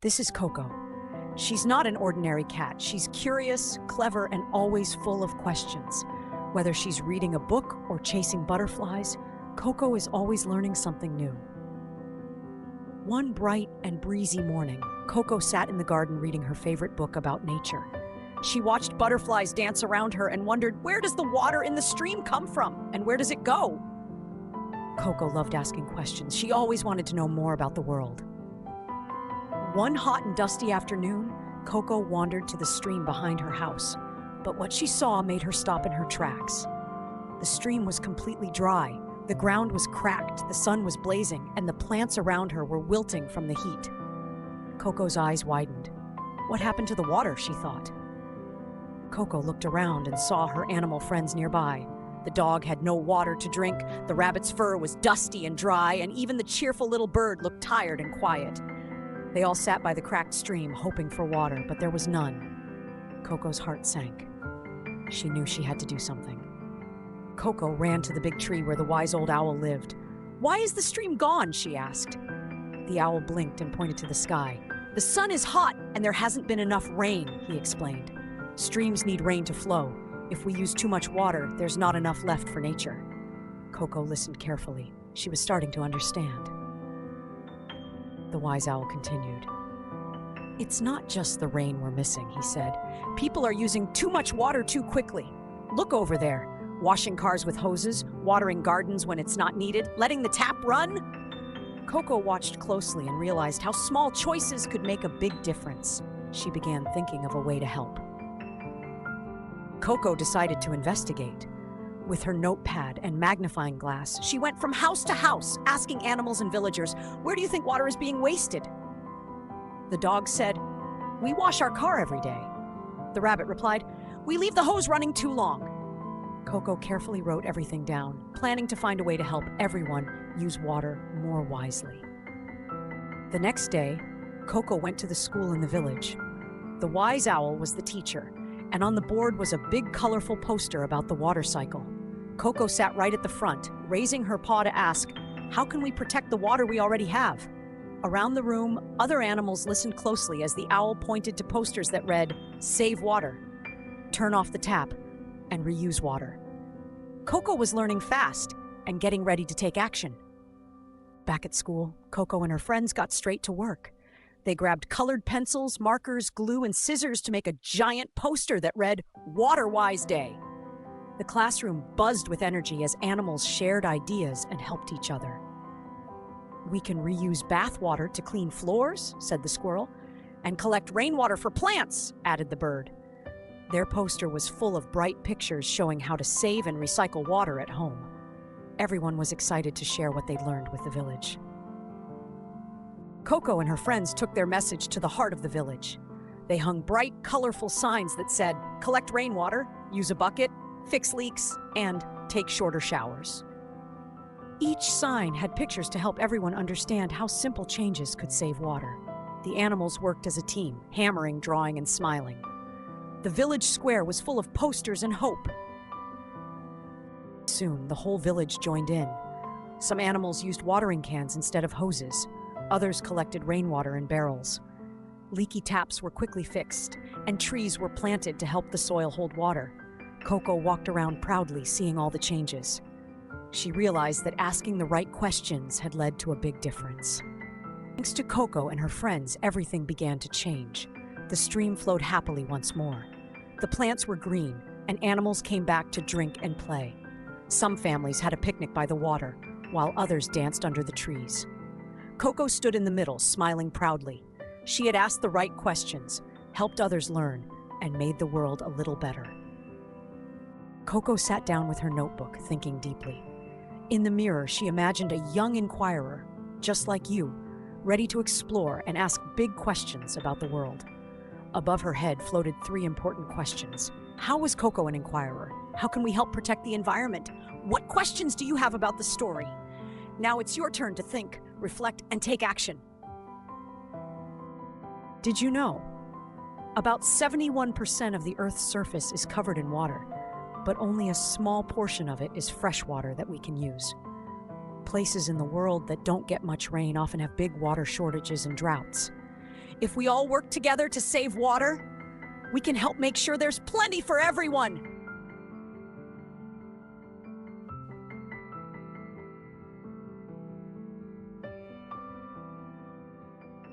This is Coco. She's not an ordinary cat. She's curious, clever, and always full of questions. Whether she's reading a book or chasing butterflies, Coco is always learning something new. One bright and breezy morning, Coco sat in the garden reading her favorite book about nature. She watched butterflies dance around her and wondered, where does the water in the stream come from, and where does it go? Coco loved asking questions. She always wanted to know more about the world. One hot and dusty afternoon, Coco wandered to the stream behind her house, but what she saw made her stop in her tracks. The stream was completely dry, the ground was cracked, the sun was blazing, and the plants around her were wilting from the heat. Coco's eyes widened. What happened to the water, she thought. Coco looked around and saw her animal friends nearby. The dog had no water to drink, the rabbit's fur was dusty and dry, and even the cheerful little bird looked tired and quiet. They all sat by the cracked stream, hoping for water, but there was none. Coco's heart sank. She knew she had to do something. Coco ran to the big tree where the wise old owl lived. "Why is the stream gone?" she asked. The owl blinked and pointed to the sky. "The sun is hot, and there hasn't been enough rain," he explained. "Streams need rain to flow. If we use too much water, there's not enough left for nature." Coco listened carefully. She was starting to understand. The wise owl continued. "It's not just the rain we're missing," he said. "People are using too much water too quickly. Look over there, washing cars with hoses, watering gardens when it's not needed, letting the tap run." Coco watched closely and realized how small choices could make a big difference. She began thinking of a way to help. Coco decided to investigate. With her notepad and magnifying glass, she went from house to house, asking animals and villagers, "Where do you think water is being wasted?" The dog said, "We wash our car every day." The rabbit replied, "We leave the hose running too long." Coco carefully wrote everything down, planning to find a way to help everyone use water more wisely. The next day, Coco went to the school in the village. The wise owl was the teacher, and on the board was a big colorful poster about the water cycle. Coco sat right at the front, raising her paw to ask, "How can we protect the water we already have?" Around the room, other animals listened closely as the owl pointed to posters that read, "Save water," "Turn off the tap," and "Reuse water." Coco was learning fast and getting ready to take action. Back at school, Coco and her friends got straight to work. They grabbed colored pencils, markers, glue, and scissors to make a giant poster that read, "Water Wise Day." The classroom buzzed with energy as animals shared ideas and helped each other. "We can reuse bath water to clean floors," said the squirrel, "and collect rainwater for plants," added the bird. Their poster was full of bright pictures showing how to save and recycle water at home. Everyone was excited to share what they'd learned with the village. Coco and her friends took their message to the heart of the village. They hung bright, colorful signs that said, "Collect rainwater, use a bucket, fix leaks, and take shorter showers." Each sign had pictures to help everyone understand how simple changes could save water. The animals worked as a team, hammering, drawing, and smiling. The village square was full of posters and hope. Soon, the whole village joined in. Some animals used watering cans instead of hoses. Others collected rainwater in barrels. Leaky taps were quickly fixed, and trees were planted to help the soil hold water. Coco walked around proudly, seeing all the changes. She realized that asking the right questions had led to a big difference. Thanks to Coco and her friends, everything began to change. The stream flowed happily once more. The plants were green, and animals came back to drink and play. Some families had a picnic by the water, while others danced under the trees. Coco stood in the middle, smiling proudly. She had asked the right questions, helped others learn, and made the world a little better. Coco sat down with her notebook, thinking deeply. In the mirror, she imagined a young inquirer, just like you, ready to explore and ask big questions about the world. Above her head floated 3 important questions. How was Coco an inquirer? How can we help protect the environment? What questions do you have about the story? Now it's your turn to think, reflect, and take action. Did you know? About 71% of the Earth's surface is covered in water, but only a small portion of it is fresh water that we can use. Places in the world that don't get much rain often have big water shortages and droughts. If we all work together to save water, we can help make sure there's plenty for everyone.